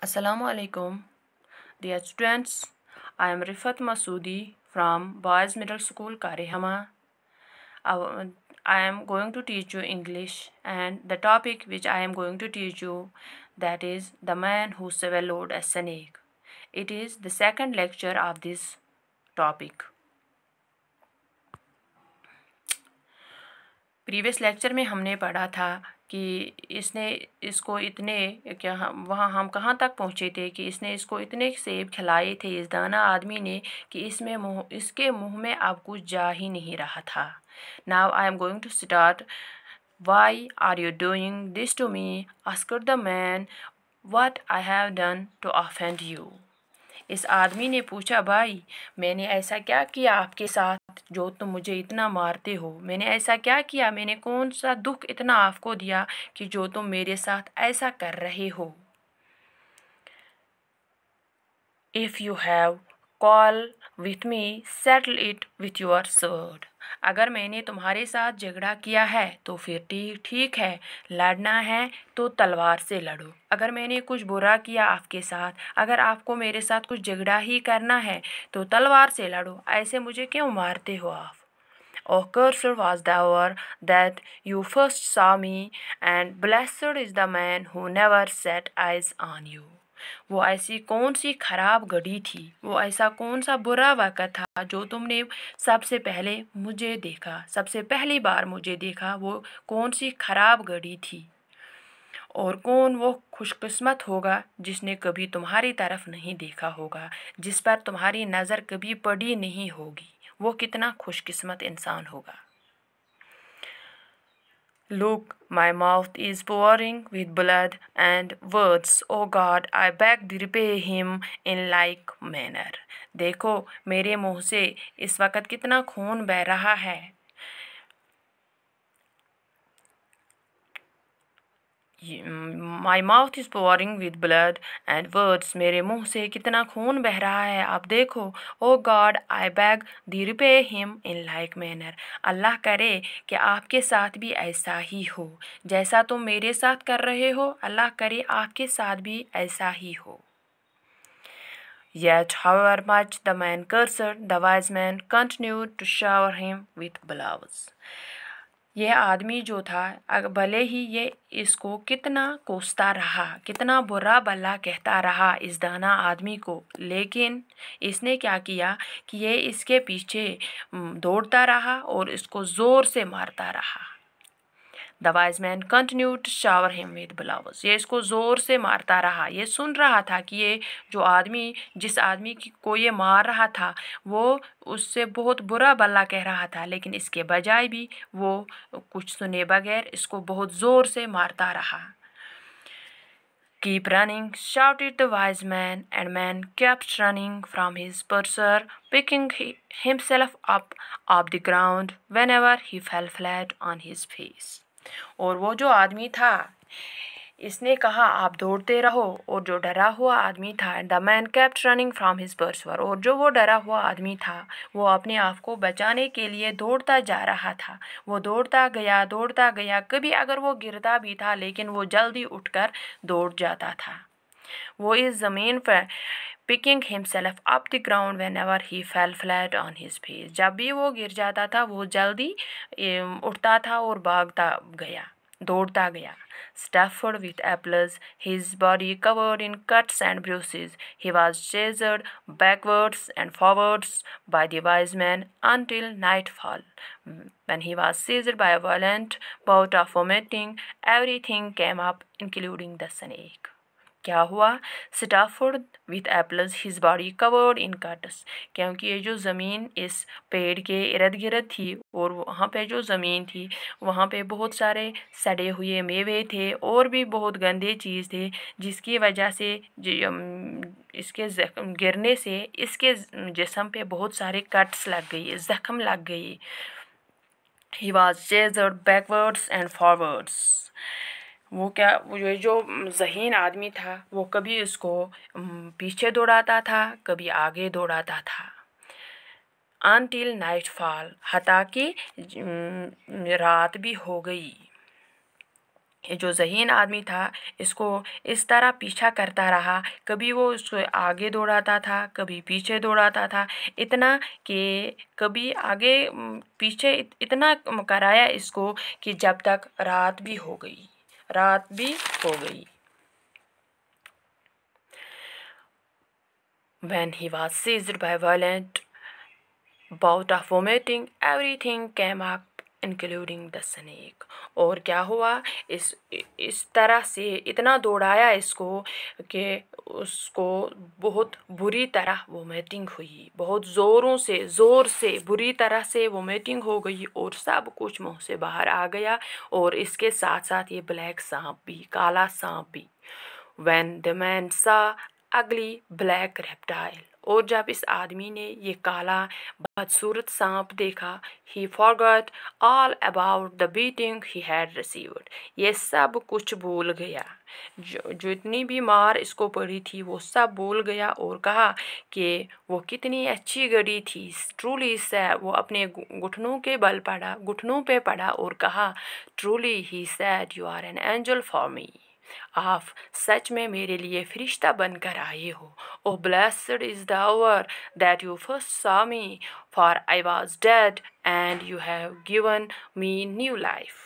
Assalamu alaikum, dear students. I am Rifat Masoodi from Boys Middle School, Karehama. I am going to teach you English, and the topic which I am going to teach you, that is the man who swallowed a snake. It is the second lecture of this topic. Previous lecture में हमने पढ़ा था कि इसको इतने वहाँ हम कहाँ तक पहुँचे थे कि इसने इसको इतने सेब खिलाए थे इस दाना आदमी ने कि इसके मुंह में अब कुछ जा ही नहीं रहा था. Now I am going to start. Why are you doing this to me? Asked the man. What I have done to offend you? इस आदमी ने पूछा, भाई मैंने ऐसा क्या किया आपके साथ जो तुम मुझे इतना मारते हो? मैंने ऐसा क्या किया? मैंने कौन सा दुख इतना आपको दिया कि जो तुम मेरे साथ ऐसा कर रहे हो? If you have quarrel with me, settle it with your sword. अगर मैंने तुम्हारे साथ झगड़ा किया है तो फिर ठीक है, लड़ना है तो तलवार से लड़ो. अगर मैंने कुछ बुरा किया आपके साथ, अगर आपको मेरे साथ कुछ झगड़ा ही करना है तो तलवार से लड़ो. ऐसे मुझे क्यों मारते हो आप? Oh, cursed was the hour that you first saw me, and blessed is the man who never set eyes on you. वो ऐसी कौन सी खराब घड़ी थी, वो ऐसा कौन सा बुरा वक़्त था जो तुमने सबसे पहले मुझे देखा, सबसे पहली बार मुझे देखा. वो कौन सी खराब घड़ी थी? और कौन वो खुशकिस्मत होगा जिसने कभी तुम्हारी तरफ नहीं देखा होगा, जिस पर तुम्हारी नज़र कभी पड़ी नहीं होगी. वो कितना खुशकिस्मत इंसान होगा. Look, my mouth is pouring with blood and words. Oh God, I beg thee repay him in like manner. देखो मेरे मुंह से इस वक्त कितना खून बह रहा है. My mouth is pouring with blood and words. मेरे मुंह से कितना खून बह रहा है, आप देखो. Oh God, I beg thee repay him in like manner. अल्लाह करे कि आपके साथ भी ऐसा ही हो, जैसा तुम मेरे साथ कर रहे हो, अल्लाह करे आपके साथ भी ऐसा ही हो. Yet, however much the man cursed, the wise man continued to shower him with blows. यह आदमी जो था, भले ही ये इसको कितना कोसता रहा, कितना बुरा भला कहता रहा इस दाना आदमी को, लेकिन इसने क्या किया कि ये इसके पीछे दौड़ता रहा और इसको ज़ोर से मारता रहा. The wise man continued to shower him with blows. ये इसको ज़ोर से मारता रहा. ये सुन रहा था कि ये जो आदमी, जिस आदमी को ये मार रहा था, वो उससे बहुत बुरा भला कह रहा था, लेकिन इसके बजाय भी वो कुछ सुने बगैर इसको बहुत ज़ोर से मारता रहा. Keep running, shouted the wise man, and man kept running from his purser, picking himself up off the ground whenever he fell flat on his face. और वो जो आदमी था, इसने कहा आप दौड़ते रहो. और जो डरा हुआ आदमी था, the man kept running from his pursuer, और जो वो डरा हुआ आदमी था वो अपने आप को बचाने के लिए दौड़ता जा रहा था. वो दौड़ता गया. कभी अगर वो गिरता भी था लेकिन वो जल्दी उठकर दौड़ जाता था. वो इस ज़मीन पर picking himself up the ground when ever he fail flat on his face. जब भी वो गिर जाता था वो जल्दी उठता था और भागता गया, दौड़ता गया. Stuffed with apples, his body covered in cuts and bruises, he was chased backwards and forwards by the wise man until nightfall, when he was seized by a violent bout of vomiting. Everything came up, including the snake. क्या हुआ? Stuffed with apples, his body covered in cuts. क्योंकि ये जो ज़मीन इस पेड़ के इर्द गिर्द थी और वहाँ पे जो ज़मीन थी वहाँ पे बहुत सारे सड़े हुए मेवे थे और भी बहुत गंदे चीज़ थे, जिसकी वजह से इसके गिरने से इसके जिस्म पे बहुत सारे कट्स लग गई, ज़ख्म लग गई. He was chased backwards and forwards. वो जो ज़हीन आदमी था वो कभी इसको पीछे दौड़ाता था, कभी आगे दौड़ाता था. Until nightfall, हता कि रात भी हो गई. ये जो ज़हीन आदमी था इसको इस तरह पीछा करता रहा, कभी वो उसको आगे दौड़ाता था, कभी पीछे दौड़ाता था, इतना कि कभी आगे पीछे इतना कराया इसको कि जब तक रात भी हो गई। When he was seized by violent bout of vomiting, everything came up including the snake. और क्या हुआ, इस तरह से इतना दौड़ाया इसको कि उसको बहुत बुरी तरह वोमिटिंग हुई, बहुत ज़ोर से बुरी तरह से वोमिटिंग हो गई और सब कुछ मुंह से बाहर आ गया, और इसके साथ साथ ये ब्लैक सांप भी, काला सांप भी। When the man saw ugly black reptile, और जब इस आदमी ने ये काला बदसूरत सांप देखा, he forgot all about the beating he had received, ये सब कुछ भूल गया, जो इतनी भी मार इसको पड़ी थी वो सब भूल गया, और कहा कि वो कितनी अच्छी गड़ी थी। ट्रूली सैड, वो अपने घुटनों पे पड़ा और कहा, truly he said you are an angel for me, आप सच में मेरे लिए फरिश्ता बनकर आए हो। O blessed is the hour that you first saw me, for I was dead and you have given me new life.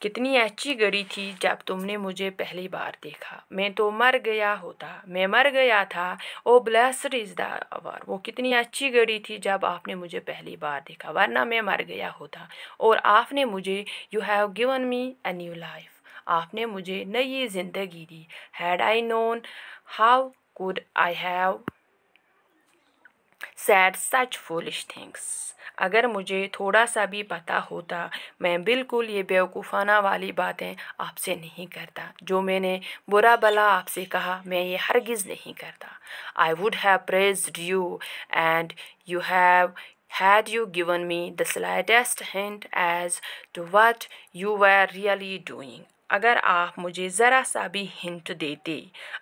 कितनी अच्छी घड़ी थी जब तुमने मुझे पहली बार देखा, मैं तो मर गया था। ओ ब्लेस्ड इज द आवर, वो कितनी अच्छी घड़ी थी जब आपने मुझे पहली बार देखा, वरना मैं मर गया होता। और आपने मुझे, you have given me a new life, आपने मुझे नई जिंदगी दी। Had I known how could I have said such foolish things, अगर मुझे थोड़ा सा भी पता होता, मैं बिल्कुल ये बेवकूफ़ाना वाली बातें आपसे नहीं करता। जो मैंने बुरा भला आपसे कहा, मैं ये हरगिज़ नहीं करता। I would have praised you and you have had you given me the slightest hint as to what you were really doing, अगर आप मुझे ज़रा सा भी हिंट देते,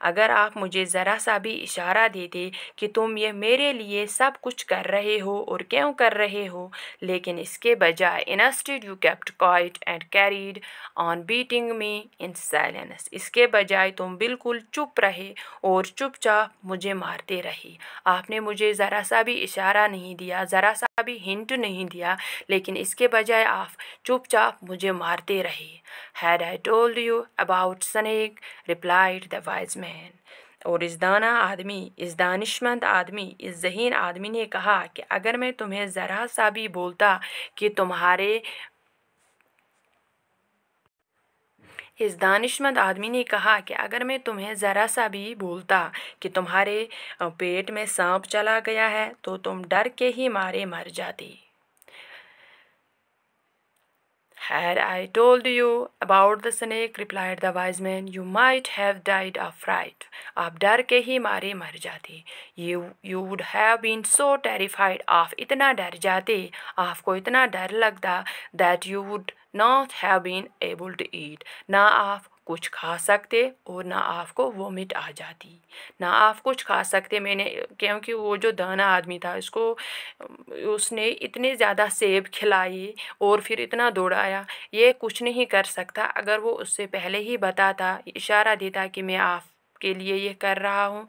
अगर आप मुझे ज़रा सा भी इशारा देते कि तुम ये मेरे लिए सब कुछ कर रहे हो और क्यों कर रहे हो, लेकिन इसके बजाय instead you kept quiet and carried on beating me in silence, इसके बजाय तुम बिल्कुल चुप रहे और चुपचाप मुझे मारते रहे। आपने मुझे ज़रा सा भी इशारा नहीं दिया, ज़रा सा भी हिंट नहीं दिया, लेकिन इसके बजाय आप चुपचाप मुझे मारते रहे। Had I told you about snake, replied the wise man, और इस दानिशमंद आदमी, इस ज़हीन आदमी ने कहा कि अगर मैं तुम्हें ज़रा सा भी बोलता कि तुम्हारे इस दानिशमंद आदमी ने कहा कि अगर मैं तुम्हें ज़रा सा भी बोलता कि तुम्हारे पेट में सांप चला गया है तो तुम डर के ही मारे मर जाते। Had I told you about the snake, replied the wise man, you might have died of fright. आप डर के ही मारे मर जाते। You would have been so terrified, आप इतना डर जाते, आपको इतना डर लगता, that you would not have been able to eat, ना आप कुछ खा सकते और ना आपको वोमिट आ जाती, ना आप कुछ खा सकते। क्योंकि वो जो दाना आदमी था उसने इतने ज़्यादा सेब खिलाए और फिर इतना दौड़ाया, ये कुछ नहीं कर सकता। अगर वो उससे पहले ही बताता, इशारा देता कि मैं आपके लिए ये कर रहा हूँ,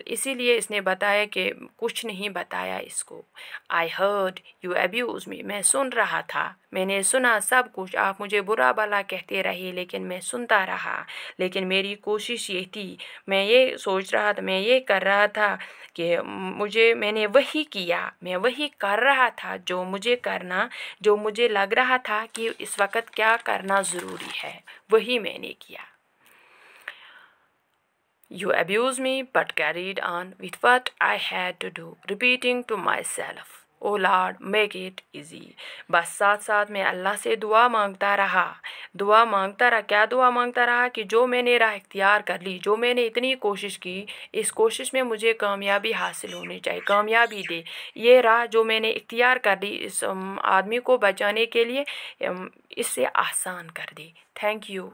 इसीलिए इसने बताया कि कुछ नहीं बताया इसको। I heard you abuse me, मैं सुन रहा था, मैंने सुना सब कुछ, आप मुझे बुरा भला कहते रहे लेकिन मैं सुनता रहा। लेकिन मेरी कोशिश ये थी, मैं ये सोच रहा था, मैं ये कर रहा था कि मैंने वही किया, मैं वही कर रहा था जो मुझे लग रहा था कि इस वक्त क्या करना ज़रूरी है, वही मैंने किया। You abused me but carried on with what I had to do, repeating to myself, Oh Lord, make it easy. बस साथ साथ मैं अल्लाह से दुआ मांगता रहा। क्या दुआ मांगता रहा कि जो मैंने राह इख्तियार कर ली, जो मैंने इतनी कोशिश की, इस कोशिश में मुझे कामयाबी हासिल होनी चाहिए, कामयाबी दे। ये राह जो मैंने इख्तियार कर ली इस आदमी को बचाने के लिए, इससे आसान कर दे। Thank you.